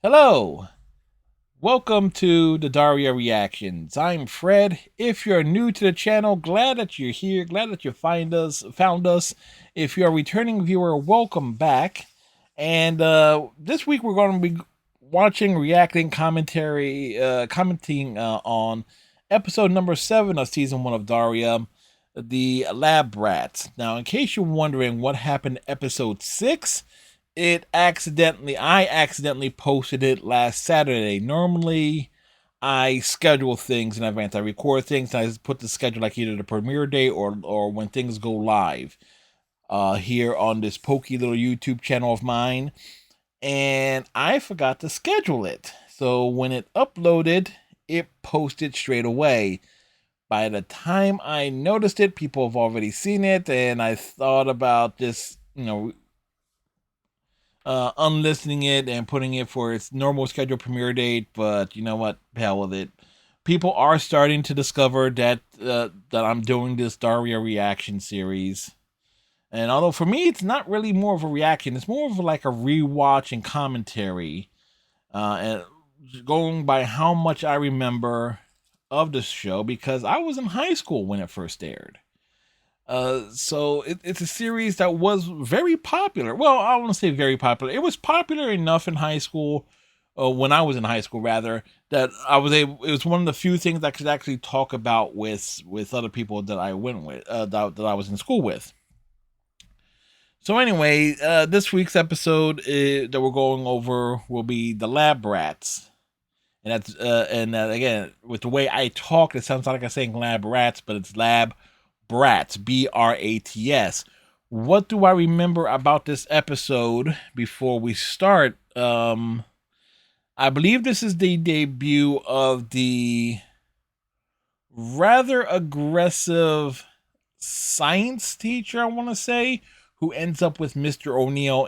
Hello, welcome to the Daria Reactions. I'm Fred. If you're new to the channel, glad that you're here. Glad that you found us. If you're a returning viewer, welcome back. And this week we're going to be watching, reacting, commenting on episode number 7 of season 1 of Daria, the Lab Brat. Now, in case you're wondering what happened to episode 6, I accidentally posted it last Saturday. Normally I schedule things in advance. I record things and I put the schedule like either the premiere day or when things go live here on this pokey little YouTube channel of mine. And I forgot to schedule it. So when it uploaded, it posted straight away. By the time I noticed it, people have already seen it, and I thought about just, unlistening it and putting it for its normal scheduled premiere date. But you know what? Hell with it. People are starting to discover that I'm doing this Daria reaction series. And although for me it's not really more of a reaction, it's more of like a rewatch and commentary. And going by how much I remember of this show, because I was in high school when it first aired. So it's a series that was very popular. Well, I don't want to say very popular. It was popular enough in high school, when I was in high school, rather, that I was able. It was one of the few things I could actually talk about with other people that I went with, that I was in school with. So anyway, this week's episode that we're going over will be the Lab Brats. And that's again, with the way I talk, it sounds like I'm saying Lab Rats, but it's Lab Brats, Brats. What do I remember about this episode before we start? I believe this is the debut of the rather aggressive science teacher, I want to say, who ends up with Mr. O'Neill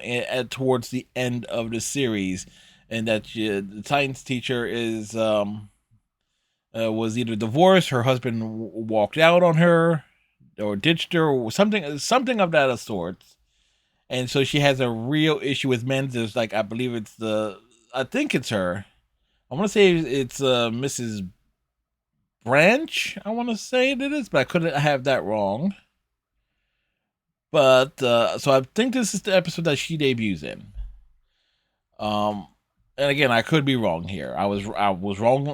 towards the end of the series. And that the science teacher is was either divorced, her husband walked out on her, or ditched her, or something of that sort. And so she has a real issue with men. There's like, I believe I think it's her. I want to say it's Mrs. Branch. I want to say it is, but I couldn't have that wrong. But so I think this is the episode that she debuts in. And again, I could be wrong here. I was wrong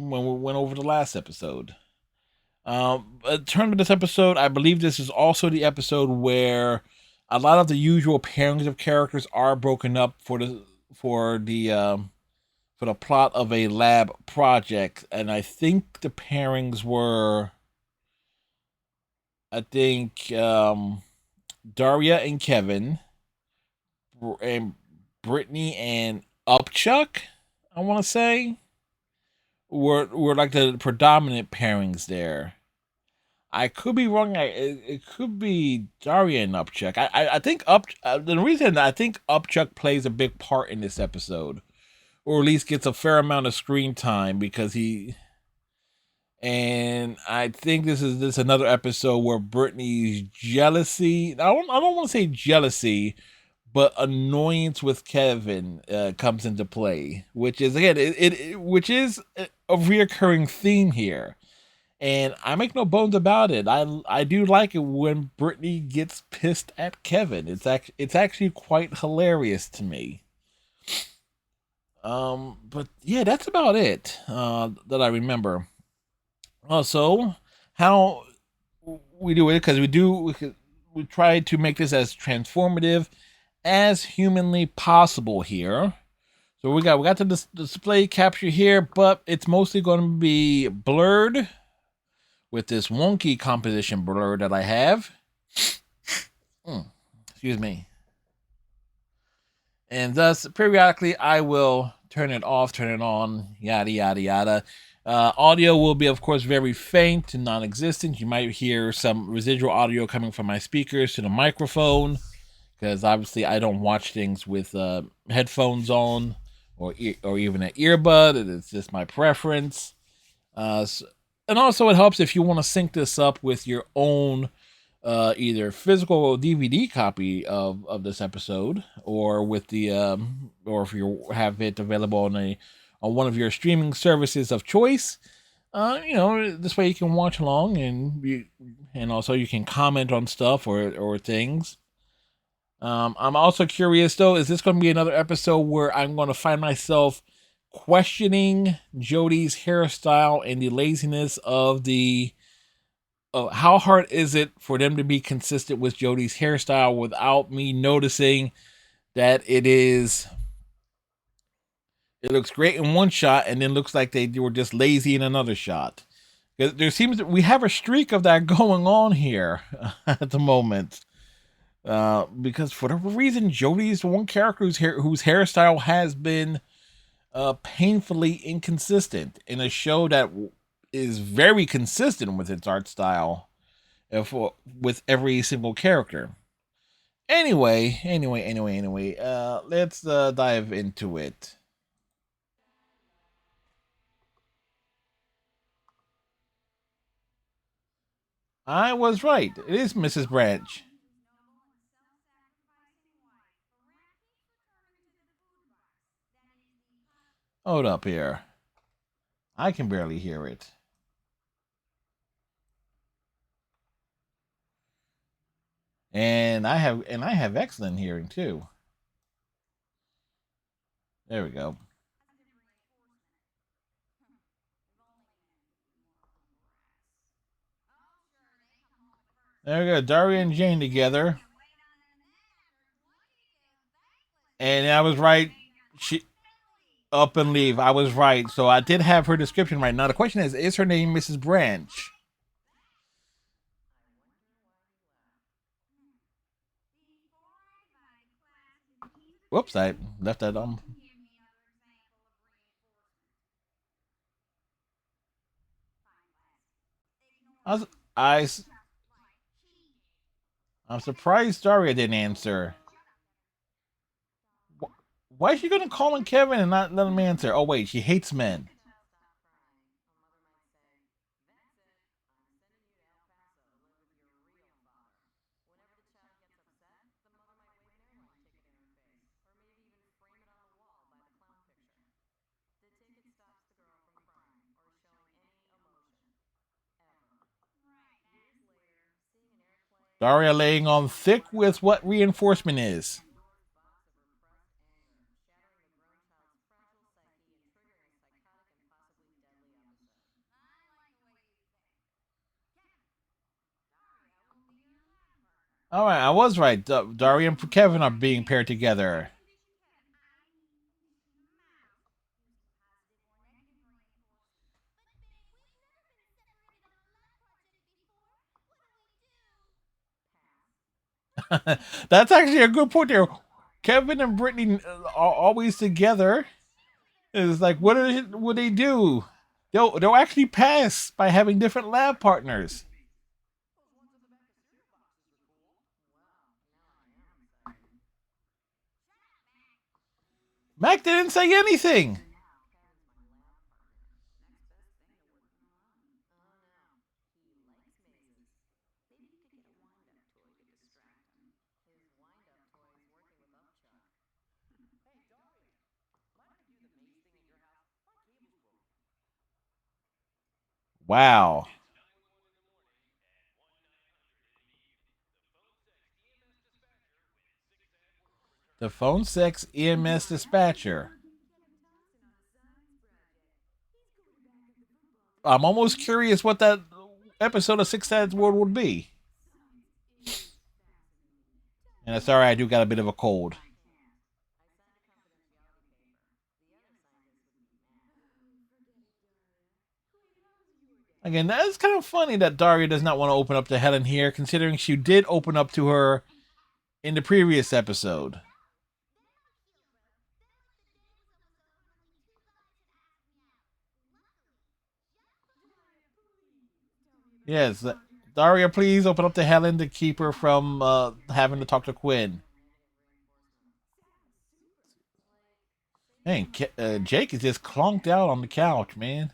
when we went over the last episode. In terms of this episode, I believe this is also the episode where a lot of the usual pairings of characters are broken up for the plot of a lab project, and I think the pairings were, I think, Daria and Kevin, and Brittany and Upchuck, I want to say, were like the predominant pairings there. I could be wrong. It could be Daria and Upchuck. I think the reason I think Upchuck plays a big part in this episode, or at least gets a fair amount of screen time, because he. And I think this is another episode where Brittany's jealousy. I don't want to say jealousy, but annoyance with Kevin comes into play, which is again which is a reoccurring theme here. And I make no bones about it. I do like it when Brittany gets pissed at Kevin. It's actually quite hilarious to me. But yeah, that's about it that I remember. Also, how we do it, because we try to make this as transformative as humanly possible here. So we got the display capture here, but it's mostly going to be blurred with this wonky composition blur that I have. Excuse me. And thus, periodically, I will turn it off, turn it on, yada, yada, yada. Audio will be, of course, very faint and non-existent. You might hear some residual audio coming from my speakers to the microphone, because obviously I don't watch things with headphones on or even an earbud. It's just my preference. And also, it helps if you want to sync this up with your own either physical DVD copy of this episode, or with the or if you have it available on one of your streaming services of choice. This way you can watch along, and also you can comment on stuff or things. I'm also curious though, is this going to be another episode where I'm going to find myself questioning Jodie's hairstyle and the laziness of the how hard is it for them to be consistent with Jodie's hairstyle without me noticing that it looks great in one shot and then looks like they were just lazy in another shot. There seems we have a streak of that going on here at the moment. Because for whatever reason, Jodie's the one character whose hairstyle has been painfully inconsistent in a show that is very consistent with its art style with every single character. Anyway, let's dive into it. I was right. It is Mrs. Branch. Hold up here. I can barely hear it. And I have excellent hearing too. There we go. There we go. Daria and Jane together. And I was right. She up and leave. I was right. So I did have her description right. Now the question is her name Mrs. Branch? Whoops, I left that I was, I, I'm surprised Daria didn't answer. Why is she gonna call on Kevin and not let him answer? Oh wait, she hates men. Daria laying on thick with what reinforcement is. All right, I was right. Daria and Kevin are being paired together. That's actually a good point there. Kevin and Brittany are always together. It's like, what they do? They'll actually pass by having different lab partners. Mac didn't say anything. Wow. The phone sex EMS dispatcher. I'm almost curious what that episode of Six Sides World would be. And sorry, I do got a bit of a cold. Again, that's kind of funny that Daria does not want to open up to Helen here, considering she did open up to her in the previous episode. Yes, Daria, please open up to Helen to keep her from having to talk to Quinn. Man, Jake is just clonked out on the couch, man.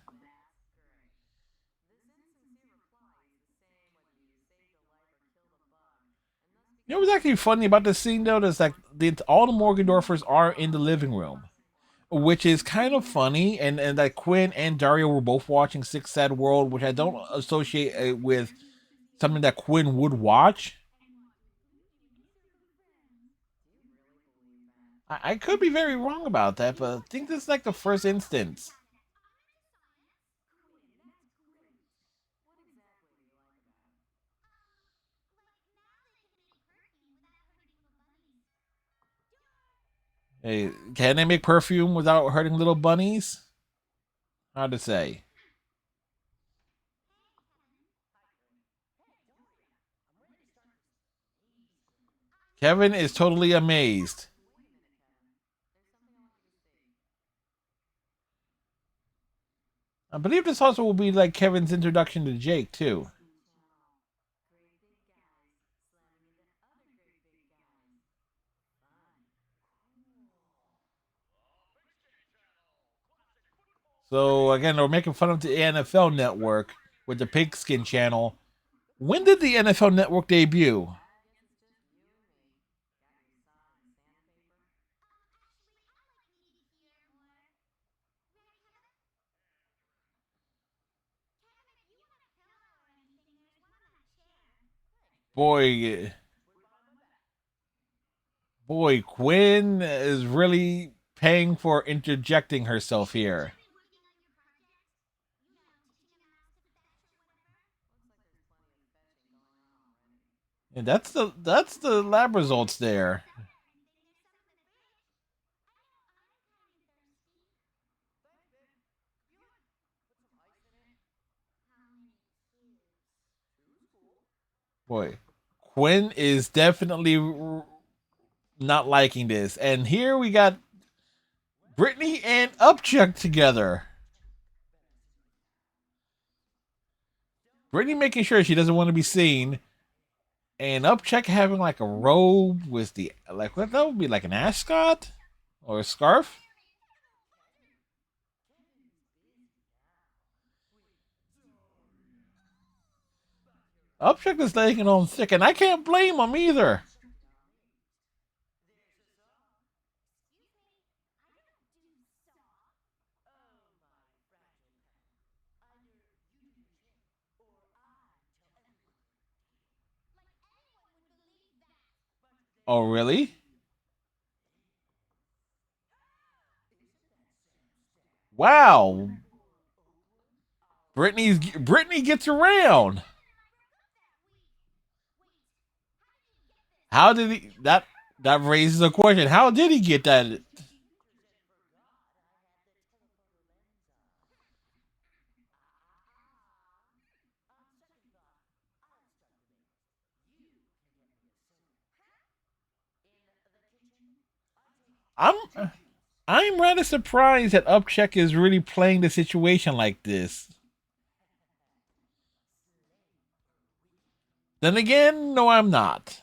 actually funny about this scene though is like all the Morgendorfers are in the living room, which is kind of funny. And that Quinn and Daria were both watching Six Sad World, which I don't associate with something that Quinn would watch. I could be very wrong about that, but I think this is like the first instance. Hey, can they make perfume without hurting little bunnies? Hard to say. Kevin is totally amazed. I believe this also will be like Kevin's introduction to Jake too. So again, we're making fun of the NFL Network with the Pigskin Channel. When did the NFL Network debut? Boy, boy, Quinn is really paying for interjecting herself here. And that's the lab results there. Boy, Quinn is definitely not liking this. And here we got Brittany and Upchuck together. Brittany making sure she doesn't want to be seen, and Upchuck having like a robe with the like what that would be like an ascot or a scarf. Upchuck is taking on thick, and I can't blame him either. Oh really? Wow. Brittany gets around. How did he that raises a question. How did he get that? I'm I'm rather surprised that Upchuck is really playing the situation like this. Then again, no, I'm not.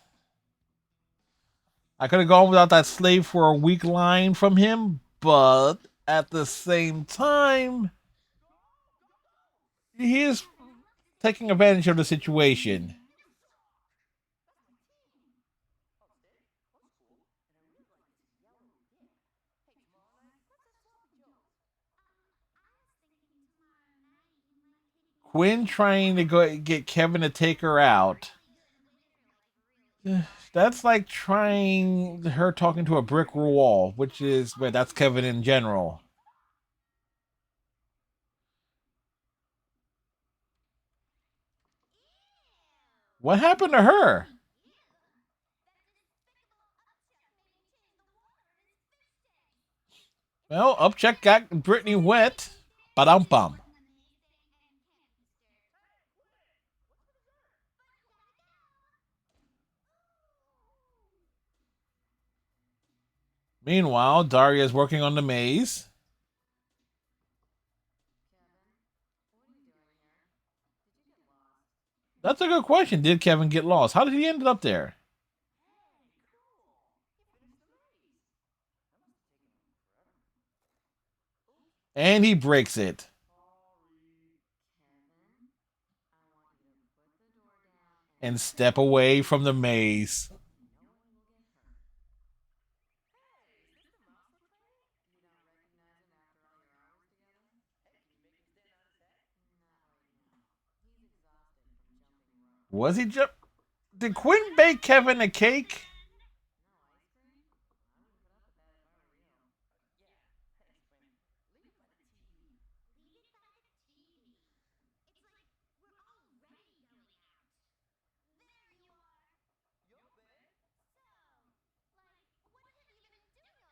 I could have gone without that slave for a week line from him, but at the same time, he is taking advantage of the situation. Quinn trying to go get Kevin to take her out. That's like trying her talking to a brick wall, which is but that's Kevin in general. What happened to her? Well, Upchuck got Brittany wet. Ba-dum bum. Meanwhile, Daria is working on the maze. That's a good question. Did Kevin get lost? How did he end up there? And he breaks it. And step away from the maze. Was he just? Did Quinn bake Kevin a cake?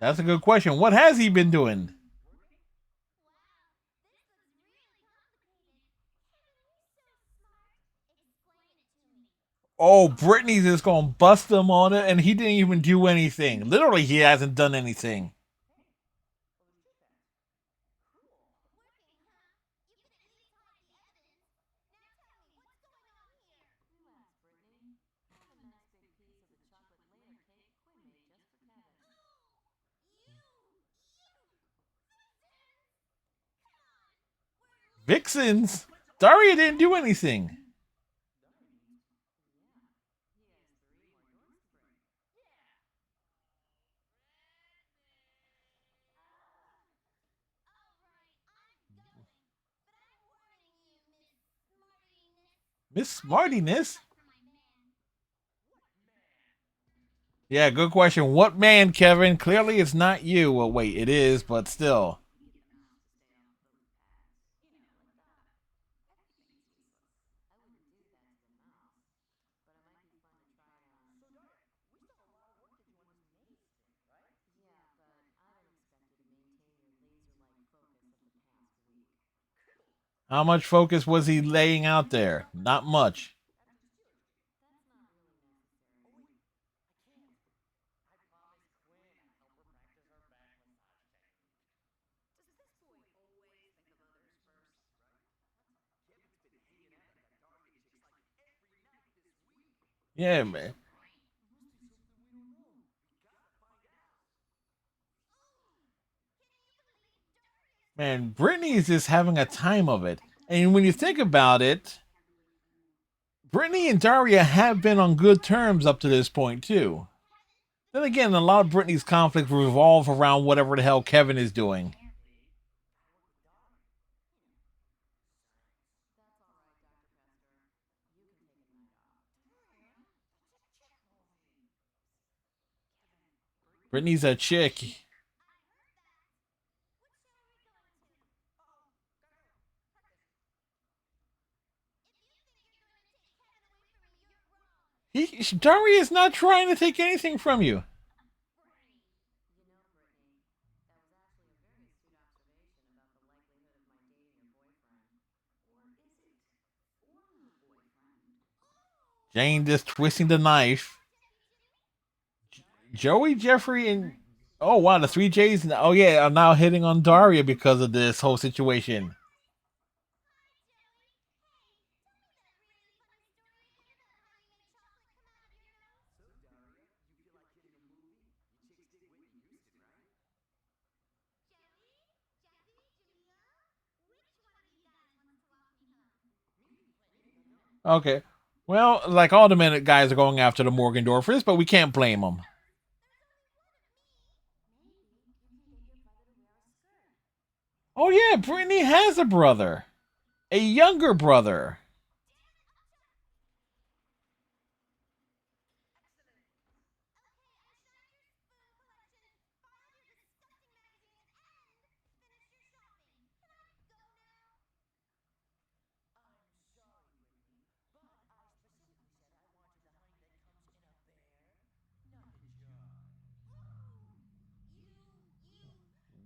That's a good question. What has he been doing? Oh, Brittany's just gonna bust him on it, and he didn't even do anything. Literally, he hasn't done anything. Vixens? Daria didn't do anything. Miss Smartiness? Yeah, good question. What man, Kevin? Clearly it's not you. Well, wait, it is, but still. How much focus was he laying out there? Not much. Yeah, man. Man, Brittany is just having a time of it. And when you think about it, Brittany and Daria have been on good terms up to this point, too. Then again, a lot of Brittany's conflicts revolve around whatever the hell Kevin is doing. Brittany's a chick. Daria is not trying to take anything from you. Jane just twisting the knife. Joey, Jeffrey, and oh wow, the three J's. Oh yeah, are now hitting on Daria because of this whole situation. Okay, well, like all the minute guys are going after the Morgendorfers, but we can't blame them. Oh yeah, Brittany has a brother, a younger brother.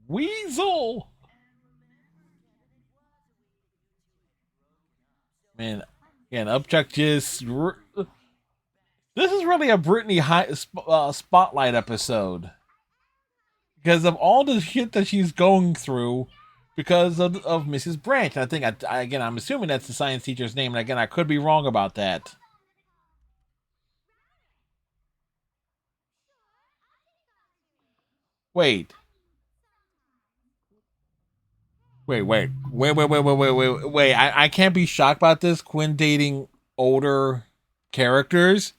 Weasel. Man, again, Upchuck just. This is really a Brittany spotlight episode because of all the shit that she's going through because of Mrs. Branch. I think, again, I'm assuming that's the science teacher's name. And again, I could be wrong about that. Wait. Wait. I can't be shocked about this. Quinn dating older characters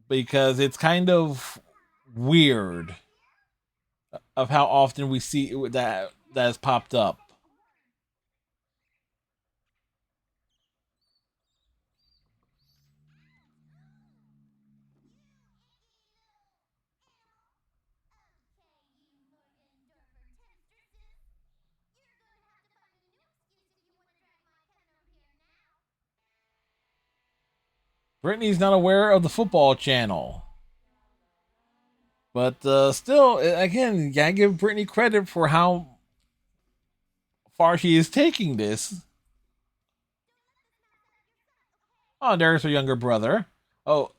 because it's kind of weird of how often we see that has popped up. Brittany's not aware of the football channel. But still, again, you gotta give Brittany credit for how far she is taking this. Oh, there's her younger brother. Oh,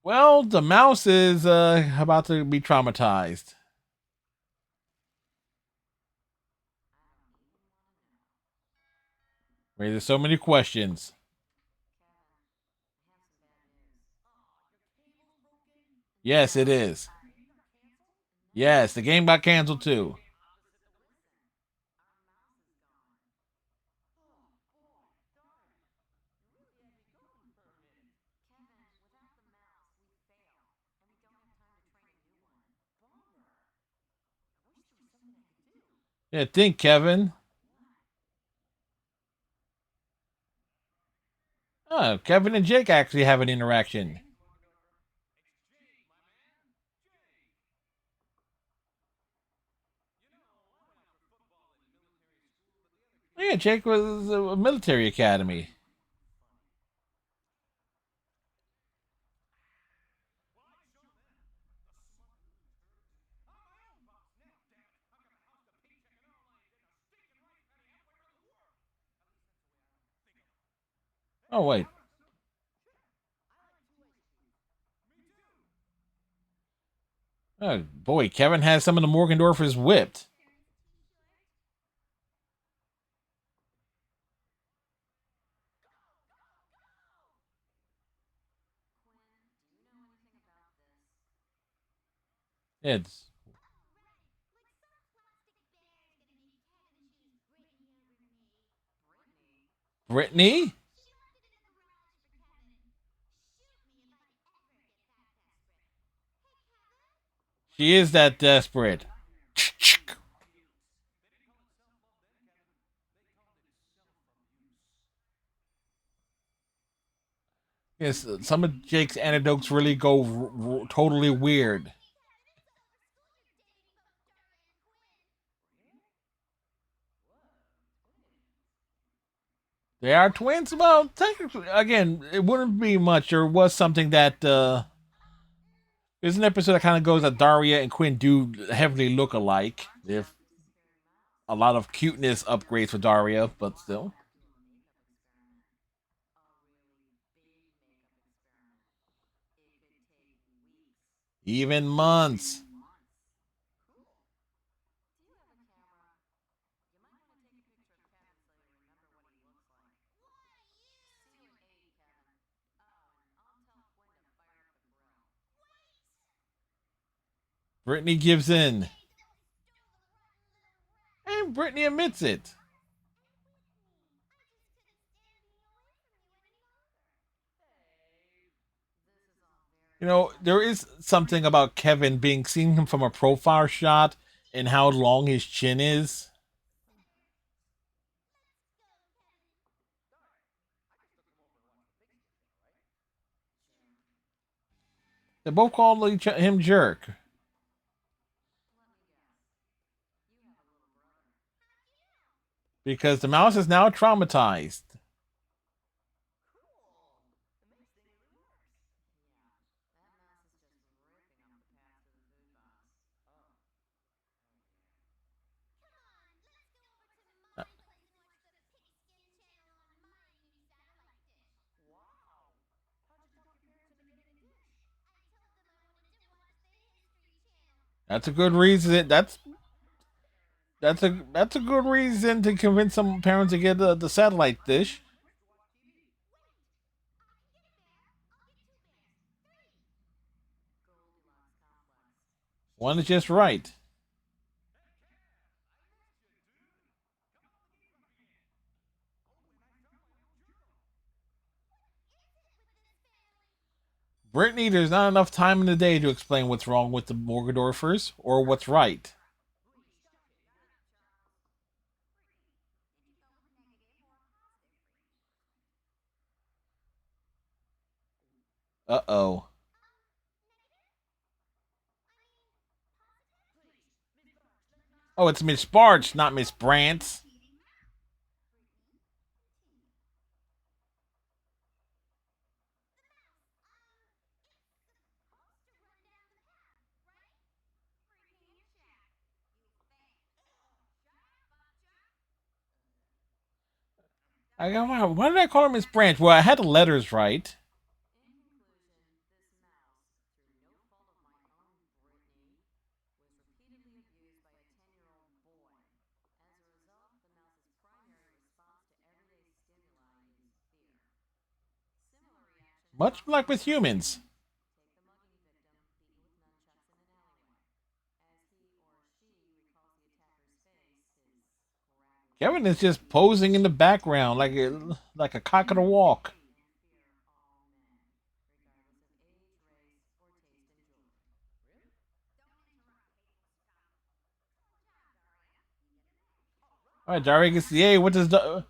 well, the mouse is about to be traumatized. Raises so many questions. Yes, it is. Yes, the game got canceled too. Yeah, think, Kevin. Oh, Kevin and Jake actually have an interaction. Yeah, Jake was a military academy. Oh wait. Oh boy, Kevin has some of the Morgendorfers whipped. It's Brittany. She is that desperate. Yes, some of Jake's anecdotes really go totally weird. They are twins. Well, technically, again, it wouldn't be much. There was something that there's an episode that kind of goes that Daria and Quinn do heavily look alike. If a lot of cuteness upgrades for Daria, but still, even months. Brittany gives in, and Brittany admits it. You know, there is something about Kevin being seeing him from a profile shot and how long his chin is. They both call him jerk because the mouse is now traumatized. That's a good reason. That's a good reason to convince some parents to get the satellite dish. One is just right. Brittany, there's not enough time in the day to explain what's wrong with the Morgendorfers or what's right. Uh oh. Oh, it's Miss Sparks, not Miss Brant. I go, wow, why did I call her Miss Branch? Well, I had the letters right. Much like with humans. Kevin is just posing in the background like a cock at a walk. All right, Daria gets the A. What does the?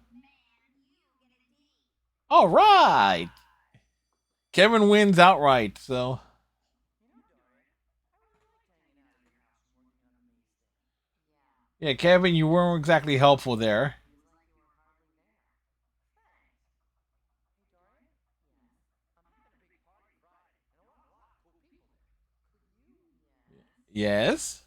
All right, Kevin wins outright. So yeah, Kevin, you weren't exactly helpful there. Yes.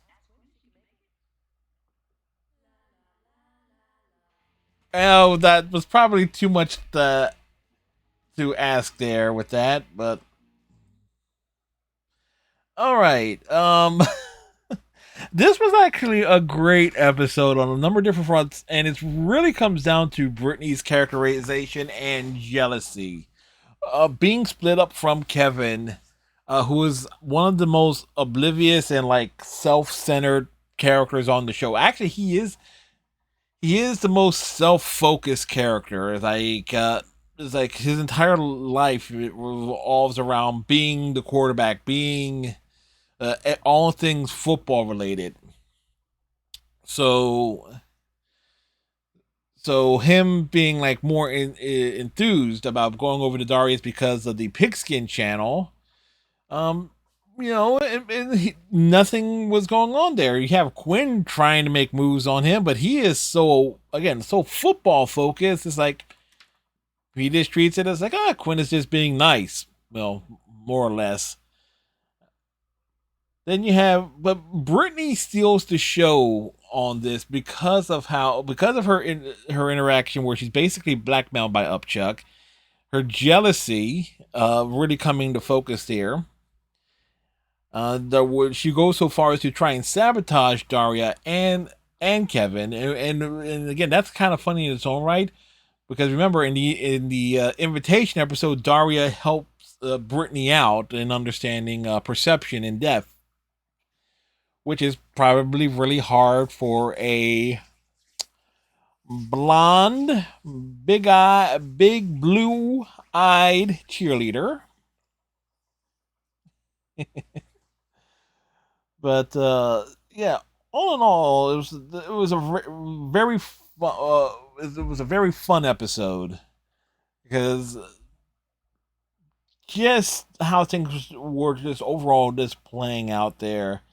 Oh, that was probably too much to ask there with that, but all right. This was actually a great episode on a number of different fronts, and it really comes down to Brittany's characterization and jealousy. Being split up from Kevin, who is one of the most oblivious and like self-centered characters on the show. Actually, he is the most self-focused character. It's like his entire life it revolves around being the quarterback, being all things football related. So him being like more enthused about going over to Darius because of the pigskin channel. Um, nothing was going on there. You have Quinn trying to make moves on him, but he is so football focused. It's like he just treats it as like, Quinn is just being nice. Well, more or less. Then you have, but Brittany steals the show on this because of her interaction where she's basically blackmailed by Upchuck. Her jealousy, really coming to focus there. She goes so far as to try and sabotage Daria and Kevin, and again, that's kind of funny in its own right because remember in the invitation episode, Daria helps Brittany out in understanding perception and depth, which is probably really hard for a blonde, big blue eyed cheerleader. But yeah, all in all, it was a very it was a very fun episode because just how things were just overall just playing out there,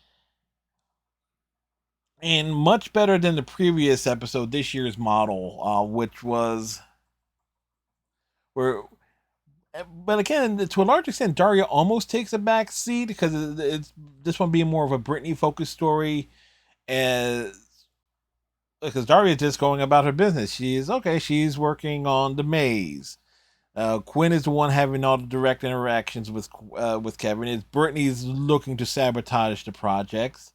and much better than the previous episode, this year's model, which was where. But again, to a large extent, Daria almost takes a back seat because it's this one being more of a Britney focused story, and because Daria is just going about her business. She's okay. She's working on the maze. Quinn is the one having all the direct interactions with Kevin. It's Brittany's looking to sabotage the projects.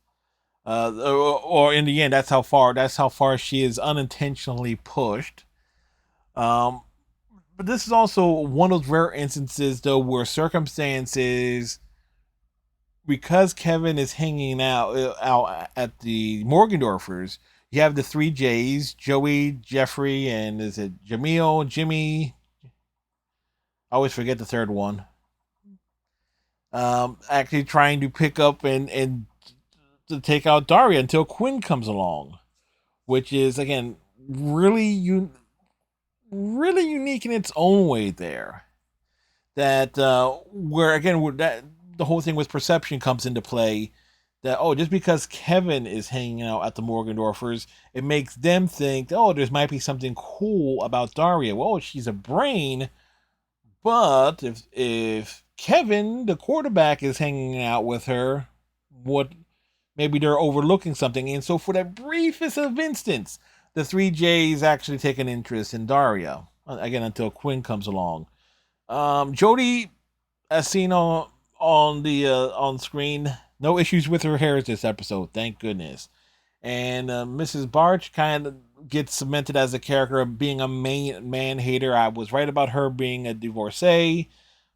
Or in the end, that's how far she is unintentionally pushed. Um, but this is also one of those rare instances, though, where circumstances, because Kevin is hanging out at the Morgendorfers, you have the three J's: Joey, Jeffrey, and is it Jamil, Jimmy? I always forget the third one. Actually trying to pick up and to take out Daria until Quinn comes along, which is again really unique in its own way. There, that where again where that the whole thing with perception comes into play. That just because Kevin is hanging out at the Morgendorfers, it makes them think, there might be something cool about Daria. Well, she's a brain, but if Kevin, the quarterback, is hanging out with her, what maybe they're overlooking something. And so for that briefest of instance, the three J's actually take an interest in Daria. again until Quinn comes along. Jodie, as seen on screen, no issues with her hair this episode, thank goodness. And Mrs. Barch kind of gets cemented as a character of being a main man hater. I was right about her being a divorcee.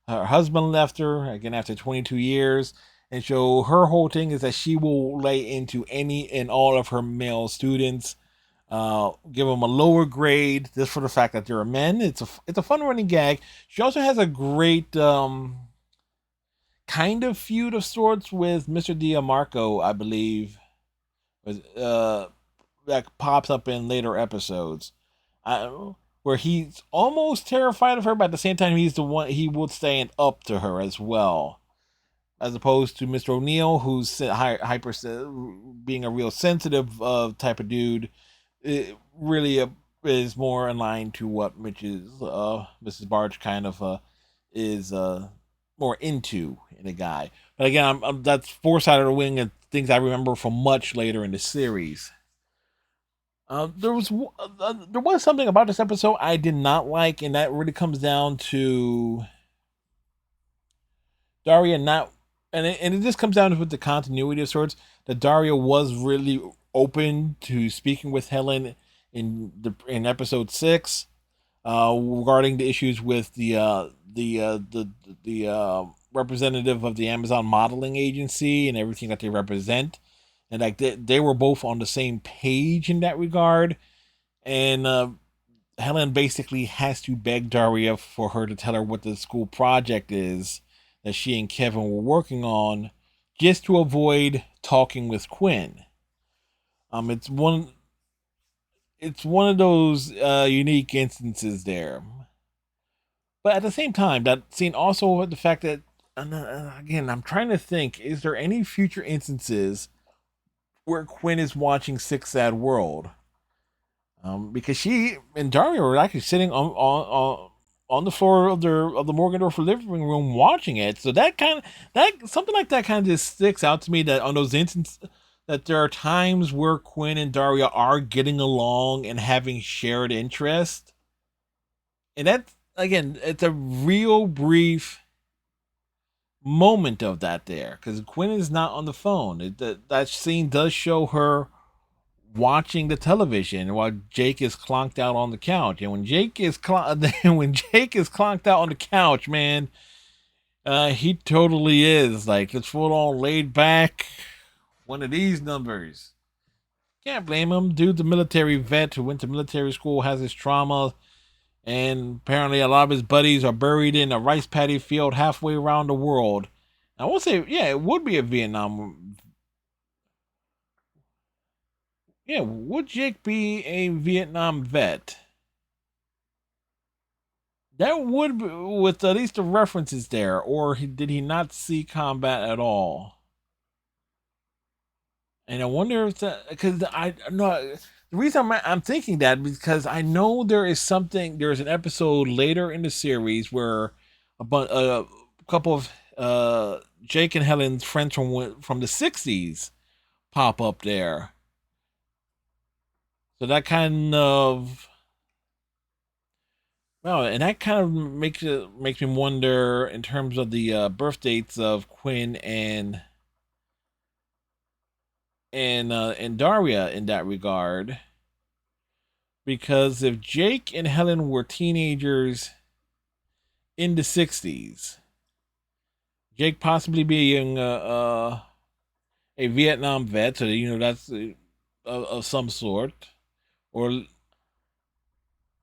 Her husband left her again after 22 years, and so her whole thing is that she will lay into any and all of her male students, give them a lower grade just for the fact that they're men. It's a fun running gag. She also has a great kind of feud of sorts with Mr. Diamarco, I believe, that pops up in later episodes. Where he's almost terrified of her, but at the same time, he's the one he would stand up to her as well, as opposed to Mr. O'Neill, who's hyper being a real sensitive type of dude. It really is more in line to what Mrs. Barge kind of is more into in a guy. But again, that's four sided of the wing and things I remember from much later in the series. There was something about this episode I did not like, and that really comes down to Daria not, and it just comes down with the continuity of sorts. That Daria was really open to speaking with Helen in episode 6, regarding the issues with the representative of the Amazon modeling agency and everything that they represent, and like they were both on the same page in that regard. And Helen basically has to beg Daria for her to tell her what the school project is that she and Kevin were working on, just to avoid talking with Quinn. It's one of those unique instances there. But at the same time, that scene also had the fact that, again, I'm trying to think: is there any future instances where Quinn is watching Six Sad World? Because she and Daria were actually sitting on the floor of the Morgendorf living room watching it. So that something like that kind of just sticks out to me, that on those instances that there are times where Quinn and Daria are getting along and having shared interest. And that, again, it's a real brief moment of that there, because Quinn is not on the phone. That scene does show her watching the television while Jake is clonked out on the couch. And when Jake is when Jake is clonked out on the couch, man, he totally is like, let's full on laid back. One of these numbers. Can't blame him. Dude's a military vet who went to military school, has his trauma, and apparently a lot of his buddies are buried in a rice paddy field halfway around the world. I will say, yeah, it would be a Vietnam. Yeah, would Jake be a Vietnam vet? That would be, with at least the references there, or did he not see combat at all? And I wonder if that, because I no, the reason I'm thinking that because I know there's an episode later in the series where a couple of Jake and Helen's friends from the '60s pop up there. So that kind of, well, and that kind of makes me wonder in terms of the birth dates of Quinn and Daria in that regard. Because if Jake and Helen were teenagers in the '60s, Jake possibly being a Vietnam vet, so that's of some sort, or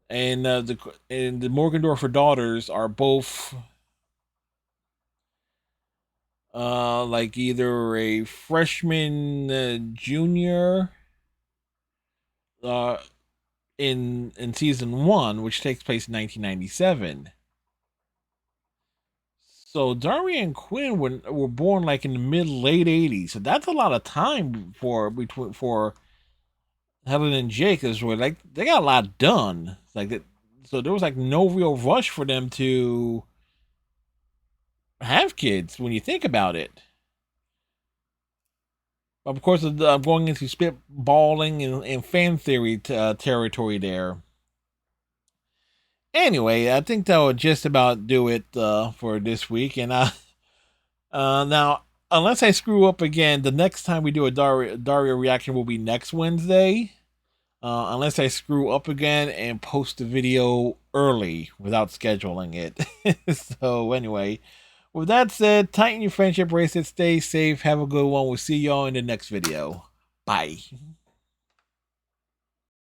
and the Morgendorfer daughters are both like either a freshman, junior, uh, in season 1, which takes place in 1997. So Daria and Quinn were born like in the mid late '80s. So that's a lot of time for Helen and Jake, is where like they got a lot done. Like that, so there was like no real rush for them to have kids when you think about it. Of course, I'm going into spitballing and fan theory territory there. Anyway, I think that would just about do it for this week. And now, unless I screw up again, the next time we do a Daria reaction will be next Wednesday. Unless I screw up again and post the video early without scheduling it. So anyway, with that said, tighten your friendship bracelet, stay safe, have a good one. We'll see y'all in the next video. Bye.